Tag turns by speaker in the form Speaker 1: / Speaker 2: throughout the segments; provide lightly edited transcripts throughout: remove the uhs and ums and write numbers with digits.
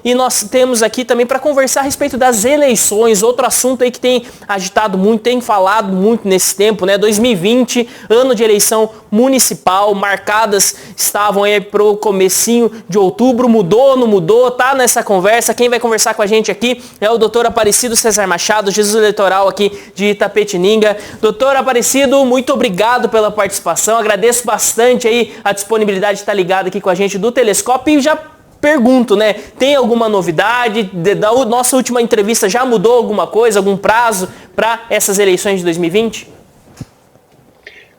Speaker 1: E nós temos aqui também para conversar a respeito das eleições, outro assunto aí que tem agitado muito, tem falado muito nesse tempo, né? 2020, ano de eleição municipal, marcadas estavam aí pro comecinho de outubro, mudou, não mudou, tá nessa conversa. Quem vai conversar com a gente aqui é o doutor Aparecido Cesar Machado, Jesus Eleitoral aqui de Itapetininga. Doutor Aparecido, muito obrigado pela participação, agradeço bastante aí a disponibilidade de estar ligado aqui com a gente do Telescópio e já pergunto, né? Tem alguma novidade? Da nossa última entrevista já mudou alguma coisa, algum prazo para essas eleições de 2020?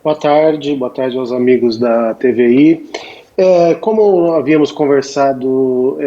Speaker 2: Boa tarde aos amigos da TVI. Como havíamos conversado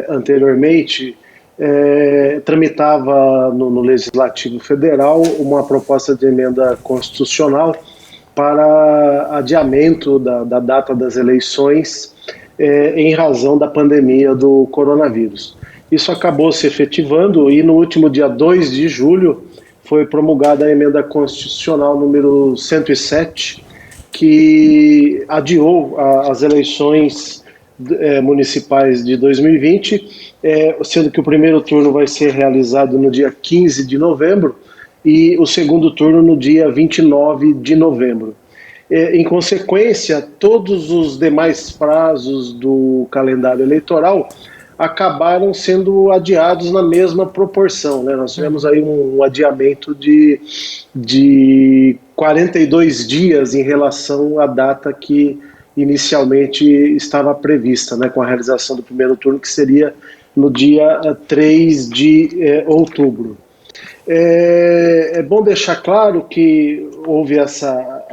Speaker 2: anteriormente, tramitava no Legislativo Federal uma proposta de emenda constitucional para adiamento da data das eleições em razão da pandemia do coronavírus. Isso acabou se efetivando e no último dia 2 de julho foi promulgada a emenda constitucional número 107, que adiou as eleições municipais de 2020, sendo que o primeiro turno vai ser realizado no dia 15 de novembro e o segundo turno no dia 29 de novembro. Em consequência, todos os demais prazos do calendário eleitoral acabaram sendo adiados na mesma proporção, né? Nós tivemos aí um adiamento de 42 dias em relação à data que inicialmente estava prevista, né, com a realização do primeiro turno, que seria no dia 3 de outubro. É bom deixar claro que houve a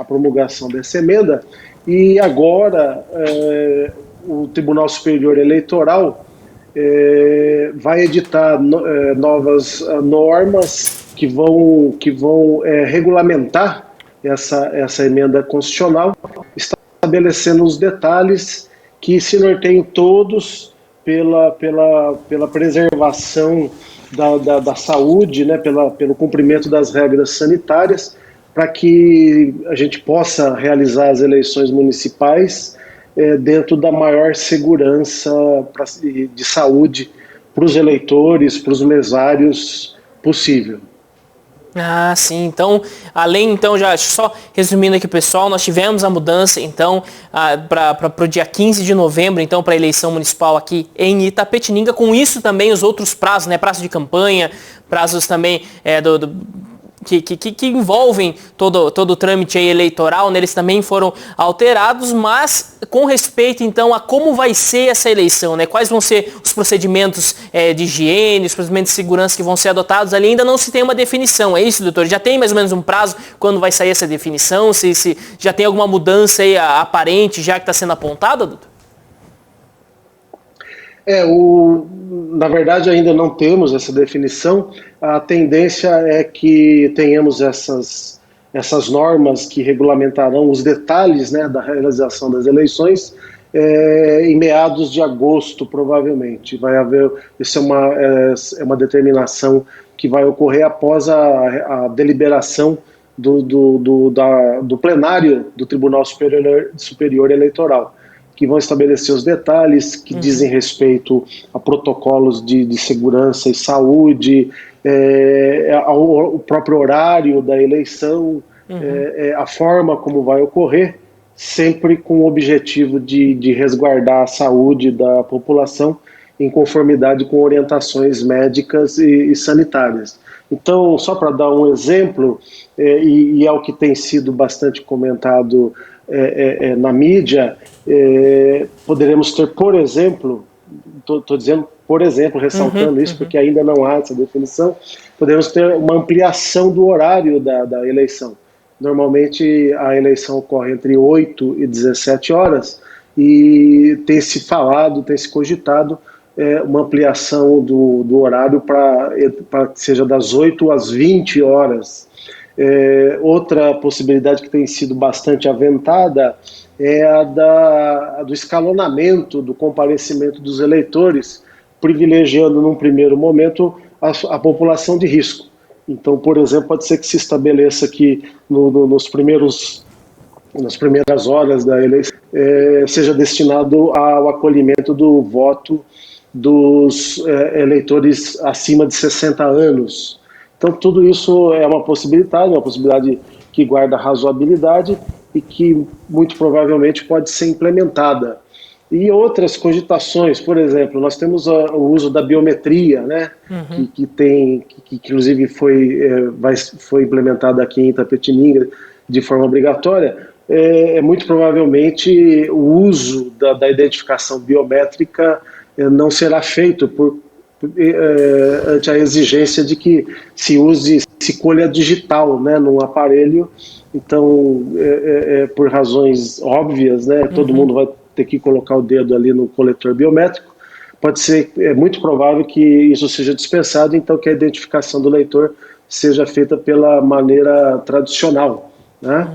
Speaker 2: promulgação dessa emenda e agora o Tribunal Superior Eleitoral vai editar novas normas que vão regulamentar essa emenda constitucional, estabelecendo os detalhes que se norteiam todos pela preservação da saúde, né, pelo cumprimento das regras sanitárias, para que a gente possa realizar as eleições municipais dentro da maior segurança de saúde para os eleitores, para os mesários possível.
Speaker 1: Ah, sim. Então, já só resumindo aqui, pessoal, nós tivemos a mudança, então, para o dia 15 de novembro, então, para a eleição municipal aqui em Itapetininga. Com isso também os outros prazos, né, prazo de campanha, prazos também que envolvem todo o trâmite aí eleitoral, né, eles também foram alterados, mas com respeito, então, a como vai ser essa eleição, né, quais vão ser os procedimentos de higiene, os procedimentos de segurança que vão ser adotados ali, ainda não se tem uma definição, é isso, doutor? Já tem mais ou menos um prazo quando vai sair essa definição? Se já tem alguma mudança aí aparente já que está sendo apontada, doutor?
Speaker 2: Na verdade, ainda não temos essa definição. A tendência é que tenhamos essas normas que regulamentarão os detalhes, né, da realização das eleições em meados de agosto, provavelmente. Vai haver, isso é uma determinação que vai ocorrer após a deliberação do plenário do Tribunal Superior Eleitoral, que vão estabelecer os detalhes que dizem respeito a protocolos de segurança e saúde, ao próprio horário da eleição, a forma como vai ocorrer, sempre com o objetivo de resguardar a saúde da população em conformidade com orientações médicas e sanitárias. Então, só para dar um exemplo, e é o que tem sido bastante comentado na mídia, poderemos ter, por exemplo, estou dizendo por exemplo, ressaltando isso, porque ainda não há essa definição, podemos ter uma ampliação do horário da eleição. Normalmente a eleição ocorre entre 8 e 17 horas e tem se cogitado uma ampliação do horário para que seja das 8 às 20 horas. Outra possibilidade que tem sido bastante aventada é a do escalonamento do comparecimento dos eleitores, privilegiando num primeiro momento a população de risco. Então, por exemplo, pode ser que se estabeleça que nas primeiras horas da eleição seja destinado ao acolhimento do voto dos eleitores acima de 60 anos. Então, tudo isso é uma possibilidade que guarda razoabilidade e que, muito provavelmente, pode ser implementada. E outras cogitações, por exemplo, nós temos o uso da biometria, né, que inclusive foi implementada aqui em Itapetininga de forma obrigatória. Muito provavelmente o uso da identificação biométrica não será feito ante a exigência de que se colha digital, né, num aparelho. Então, por razões óbvias, né, todo mundo vai ter que colocar o dedo ali no coletor biométrico. É muito provável que isso seja dispensado, então que a identificação do eleitor seja feita pela maneira tradicional, né?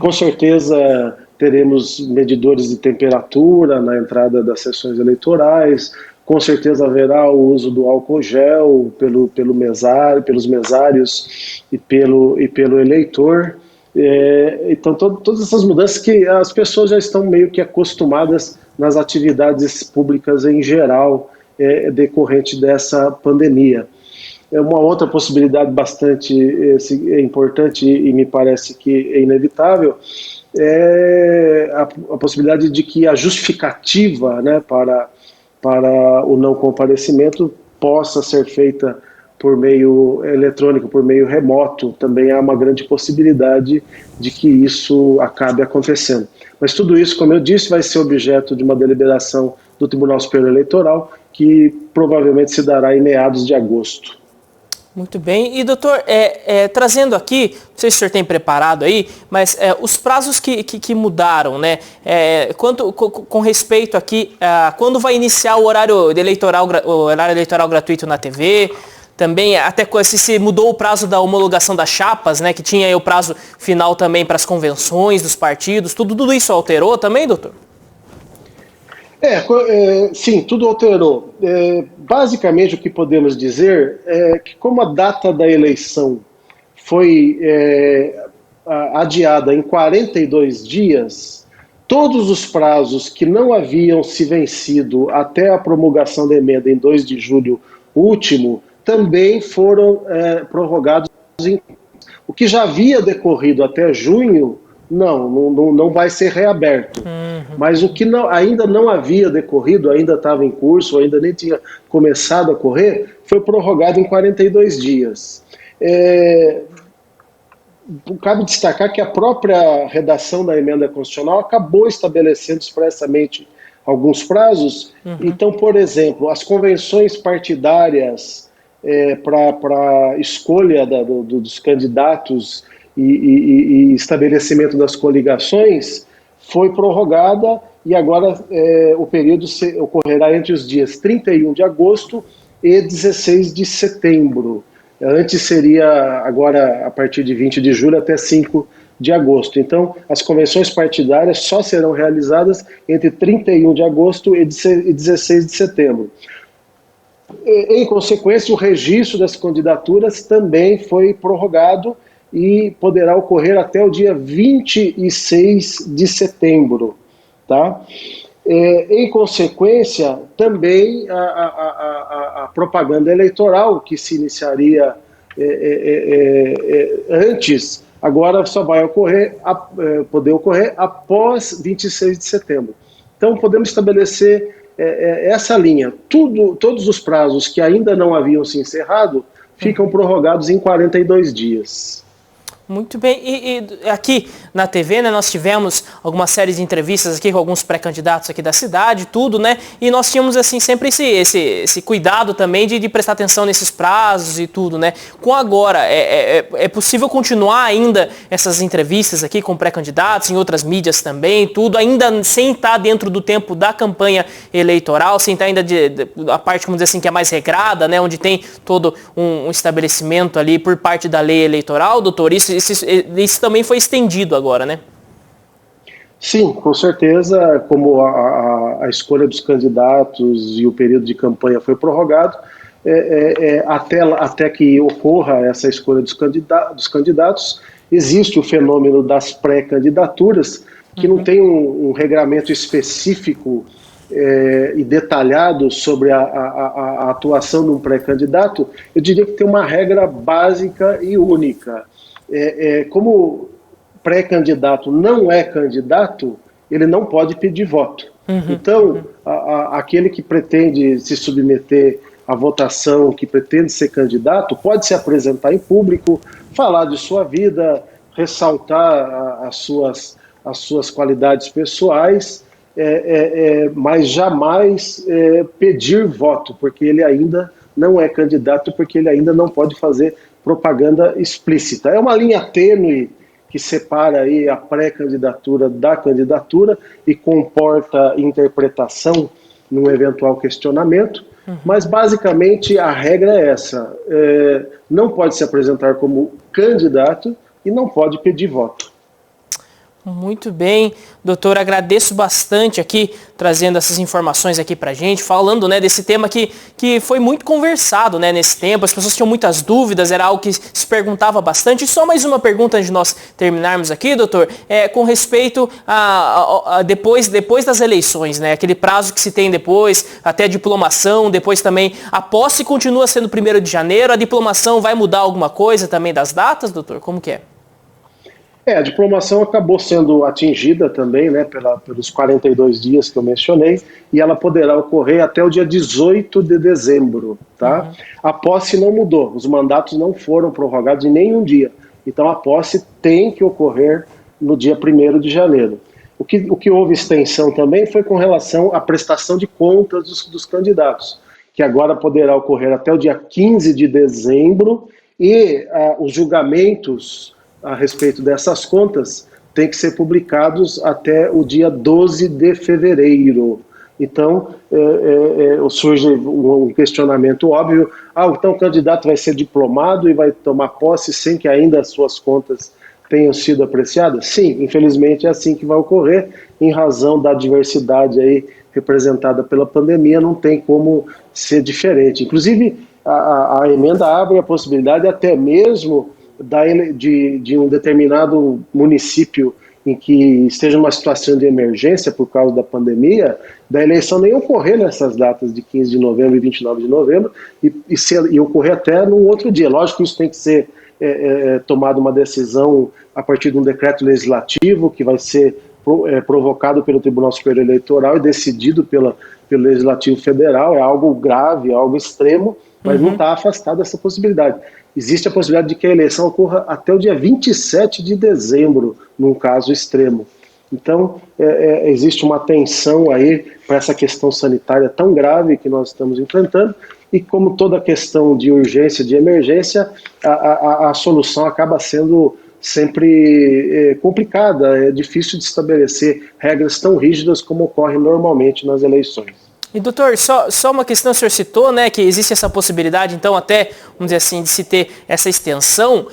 Speaker 2: Com certeza teremos medidores de temperatura na entrada das sessões eleitorais, com certeza haverá o uso do álcool gel pelos mesários e pelo eleitor. Então, todas essas mudanças que as pessoas já estão meio que acostumadas nas atividades públicas em geral, decorrente dessa pandemia. Uma outra possibilidade bastante importante e me parece que é inevitável é a possibilidade de que a justificativa, né, para o não comparecimento possa ser feita por meio eletrônico, por meio remoto. Também há uma grande possibilidade de que isso acabe acontecendo. Mas tudo isso, como eu disse, vai ser objeto de uma deliberação do Tribunal Superior Eleitoral, que provavelmente se dará em meados de agosto.
Speaker 1: Muito bem. E, doutor, trazendo aqui, não sei se o senhor tem preparado aí, mas os prazos que mudaram, né? Com respeito aqui, quando vai iniciar o horário eleitoral gratuito na TV, também até se mudou o prazo da homologação das chapas, né? Que tinha aí o prazo final também para as convenções dos partidos, tudo isso alterou também, doutor?
Speaker 2: Sim, tudo alterou. Basicamente, o que podemos dizer é que, como a data da eleição foi adiada em 42 dias, todos os prazos que não haviam se vencido até a promulgação da emenda em 2 de julho último também foram prorrogados. O que já havia decorrido até junho, não vai ser reaberto. Mas o que ainda não havia decorrido, ainda estava em curso, ainda nem tinha começado a correr, foi prorrogado em 42 dias. Cabe destacar que a própria redação da emenda constitucional acabou estabelecendo expressamente alguns prazos. Então, por exemplo, as convenções partidárias para escolha dos candidatos e estabelecimento das coligações foi prorrogada, e agora o período ocorrerá entre os dias 31 de agosto e 16 de setembro. Antes seria agora a partir de 20 de julho até 5 de agosto. Então, as convenções partidárias só serão realizadas entre 31 de agosto e 16 de setembro. Em consequência, o registro das candidaturas também foi prorrogado e poderá ocorrer até o dia 26 de setembro. Tá? Em consequência, também a propaganda eleitoral, que se iniciaria antes, agora só vai poder ocorrer após 26 de setembro. Então, podemos estabelecer essa linha. Todos os prazos que ainda não haviam se encerrado ficam prorrogados em 42 dias.
Speaker 1: Muito bem, e aqui na TV, né, nós tivemos alguma série de entrevistas aqui com alguns pré-candidatos aqui da cidade, tudo, né, e nós tínhamos, assim, sempre esse cuidado também de prestar atenção nesses prazos e tudo, né. Com agora, é possível continuar ainda essas entrevistas aqui com pré-candidatos, em outras mídias também, tudo, ainda sem estar dentro do tempo da campanha eleitoral, sem estar ainda a parte, vamos dizer assim, que é mais regrada, né, onde tem todo um estabelecimento ali por parte da lei eleitoral, doutor? Isso também foi estendido agora, né?
Speaker 2: Sim, com certeza, como a escolha dos candidatos e o período de campanha foi prorrogado, até que ocorra essa escolha dos candidatos, existe o fenômeno das pré-candidaturas, que não tem um regramento específico e detalhado sobre a atuação de um pré-candidato, eu diria que tem uma regra básica e única. Como pré-candidato não é candidato, ele não pode pedir voto. Então, aquele que pretende se submeter à votação, que pretende ser candidato, pode se apresentar em público, falar de sua vida, ressaltar as suas qualidades pessoais, mas jamais pedir voto, porque ele ainda não é candidato, porque ele ainda não pode fazer propaganda explícita. É uma linha tênue que separa aí a pré-candidatura da candidatura e comporta interpretação num eventual questionamento, mas basicamente a regra é essa: não pode se apresentar como candidato e não pode pedir voto.
Speaker 1: Muito bem, doutor, agradeço bastante aqui, trazendo essas informações aqui pra gente, falando, né, desse tema que foi muito conversado, né, nesse tempo, as pessoas tinham muitas dúvidas, era algo que se perguntava bastante. E só mais uma pergunta antes de nós terminarmos aqui, doutor, com respeito a depois das eleições, né, aquele prazo que se tem depois, até a diplomação, depois também a posse continua sendo 1º de janeiro, a diplomação vai mudar alguma coisa também das datas, doutor? Como que é?
Speaker 2: A diplomação acabou sendo atingida também, né, pelos 42 dias que eu mencionei, e ela poderá ocorrer até o dia 18 de dezembro. Tá? A posse não mudou, os mandatos não foram prorrogados em nenhum dia. Então a posse tem que ocorrer no dia 1º de janeiro. O que houve extensão também foi com relação à prestação de contas dos candidatos, que agora poderá ocorrer até o dia 15 de dezembro, e os julgamentos a respeito dessas contas têm que ser publicados até o dia 12 de fevereiro. Então, surge um questionamento óbvio: então o candidato vai ser diplomado e vai tomar posse sem que ainda as suas contas tenham sido apreciadas? Sim, infelizmente é assim que vai ocorrer, em razão da diversidade aí representada pela pandemia, não tem como ser diferente. Inclusive, a emenda abre a possibilidade até mesmo de um determinado município em que esteja numa situação de emergência por causa da pandemia, da eleição nem ocorrer nessas datas de 15 de novembro e 29 de novembro, e ocorrer até num outro dia. Lógico que isso tem que ser tomada uma decisão a partir de um decreto legislativo que vai ser provocado pelo Tribunal Superior Eleitoral e decidido pelo Legislativo Federal. É algo grave, é algo extremo, mas não está afastado dessa possibilidade. Existe a possibilidade de que a eleição ocorra até o dia 27 de dezembro, num caso extremo. Então, existe uma tensão aí para essa questão sanitária tão grave que nós estamos enfrentando, e como toda questão de urgência, de emergência, a solução acaba sendo sempre complicada. É difícil de estabelecer regras tão rígidas como ocorre normalmente nas eleições.
Speaker 1: E doutor, só uma questão, o senhor citou, né, que existe essa possibilidade, então, até, vamos dizer assim, de se ter essa extensão.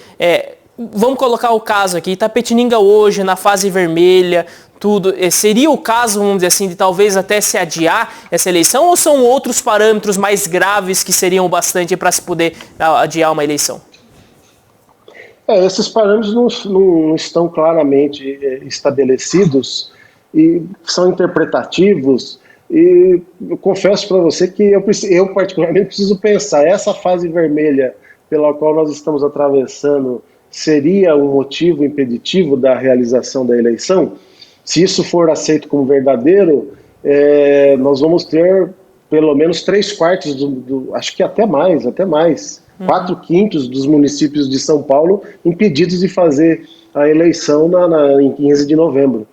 Speaker 1: Vamos colocar o caso aqui, Itapetininga hoje, na fase vermelha, tudo, seria o caso, vamos dizer assim, de talvez até se adiar essa eleição, ou são outros parâmetros mais graves que seriam bastante para se poder adiar uma eleição?
Speaker 2: Esses parâmetros não estão claramente estabelecidos e são interpretativos. E eu confesso para você que eu particularmente preciso pensar: essa fase vermelha pela qual nós estamos atravessando seria um motivo impeditivo da realização da eleição? Se isso for aceito como verdadeiro, nós vamos ter pelo menos 3/4, acho que até mais, 4/5 dos municípios de São Paulo impedidos de fazer a eleição em 15 de novembro.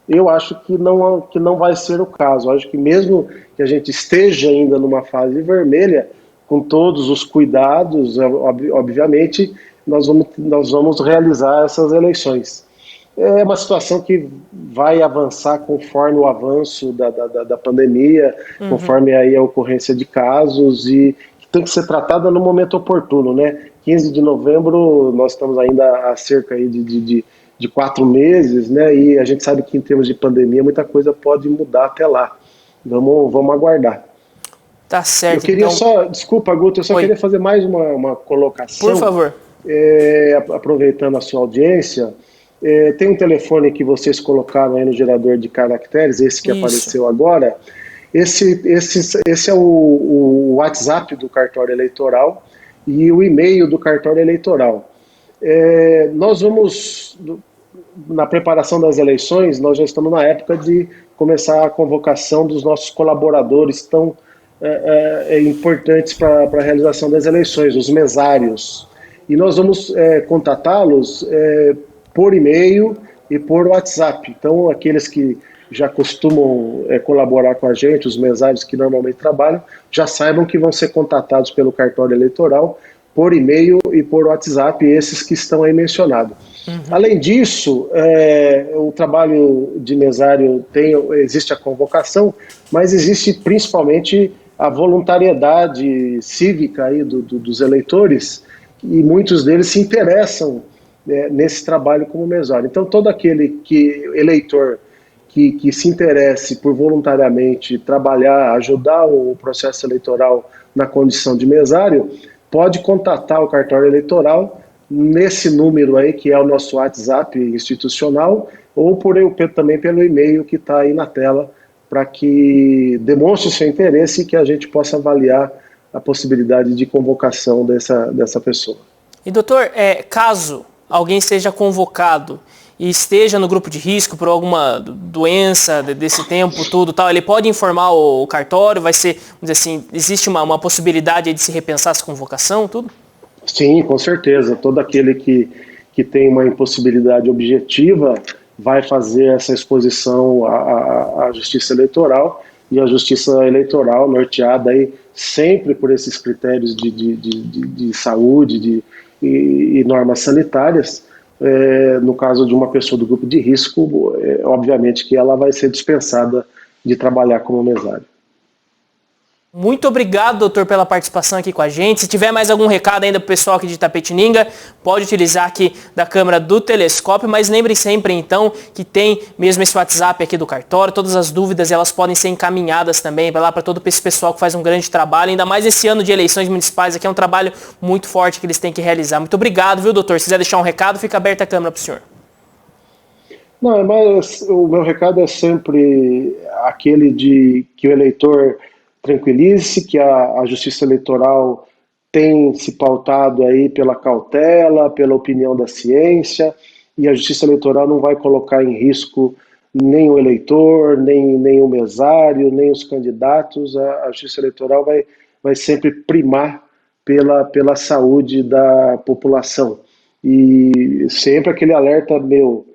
Speaker 2: Eu acho que não vai ser o caso. Eu acho que mesmo que a gente esteja ainda numa fase vermelha, com todos os cuidados, obviamente, nós vamos realizar essas eleições. É uma situação que vai avançar conforme o avanço da pandemia, conforme aí a ocorrência de casos, e tem que ser tratada no momento oportuno, né? 15 de novembro, nós estamos ainda há cerca aí de 4 meses, né? E a gente sabe que em termos de pandemia muita coisa pode mudar até lá. Vamos aguardar.
Speaker 1: Tá certo.
Speaker 2: Eu queria desculpa, Guto, eu só queria fazer mais uma colocação.
Speaker 1: Por favor.
Speaker 2: Aproveitando a sua audiência, tem um telefone que vocês colocaram aí no gerador de caracteres, esse que apareceu agora. Esse é o WhatsApp do cartório eleitoral e o e-mail do cartório eleitoral. Nós vamos, na preparação das eleições, nós já estamos na época de começar a convocação dos nossos colaboradores tão importantes para a realização das eleições, os mesários. E nós vamos contatá-los por e-mail e por WhatsApp. Então, aqueles que já costumam colaborar com a gente, os mesários que normalmente trabalham, já saibam que vão ser contatados pelo cartório eleitoral por e-mail e por WhatsApp, esses que estão aí mencionados. Além disso, o trabalho de mesário existe a convocação, mas existe principalmente a voluntariedade cívica aí dos eleitores, e muitos deles se interessam nesse trabalho como mesário. Então, todo aquele eleitor que se interesse por voluntariamente trabalhar, ajudar o processo eleitoral na condição de mesário, pode contatar o cartório eleitoral nesse número aí, que é o nosso WhatsApp institucional, ou também pelo e-mail que está aí na tela, para que demonstre seu interesse e que a gente possa avaliar a possibilidade de convocação dessa pessoa.
Speaker 1: E doutor, caso alguém seja convocado e esteja no grupo de risco por alguma doença desse tempo, tudo tal, ele pode informar o cartório? Vai ser, vamos dizer assim, existe uma possibilidade de se repensar essa convocação, tudo?
Speaker 2: Sim, com certeza. Todo aquele que tem uma impossibilidade objetiva vai fazer essa exposição à Justiça Eleitoral, e a Justiça Eleitoral, norteada aí sempre por esses critérios de saúde e normas sanitárias, no caso de uma pessoa do grupo de risco, obviamente que ela vai ser dispensada de trabalhar como mesário.
Speaker 1: Muito obrigado, doutor, pela participação aqui com a gente. Se tiver mais algum recado ainda para o pessoal aqui de Itapetininga, pode utilizar aqui da câmera do telescópio, mas lembre sempre então que tem mesmo esse WhatsApp aqui do cartório, todas as dúvidas elas podem ser encaminhadas também para todo esse pessoal que faz um grande trabalho, ainda mais esse ano de eleições municipais, aqui é um trabalho muito forte que eles têm que realizar. Muito obrigado, viu, doutor? Se quiser deixar um recado, fica aberta a câmera para o senhor.
Speaker 2: Não, mas o meu recado é sempre aquele de que o eleitor tranquilize-se, que a Justiça Eleitoral tem se pautado aí pela cautela, pela opinião da ciência, e a Justiça Eleitoral não vai colocar em risco nem o eleitor, nem o mesário, nem os candidatos. A Justiça Eleitoral vai sempre primar pela saúde da população. E sempre aquele alerta meu,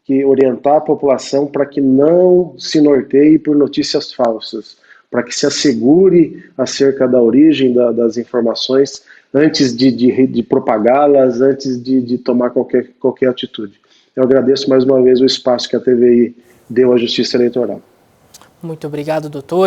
Speaker 2: que orientar a população para que não se norteie por notícias falsas, para que se assegure acerca da origem das informações antes de propagá-las, antes de tomar qualquer atitude. Eu agradeço mais uma vez o espaço que a TVI deu à Justiça Eleitoral.
Speaker 1: Muito obrigado, doutor.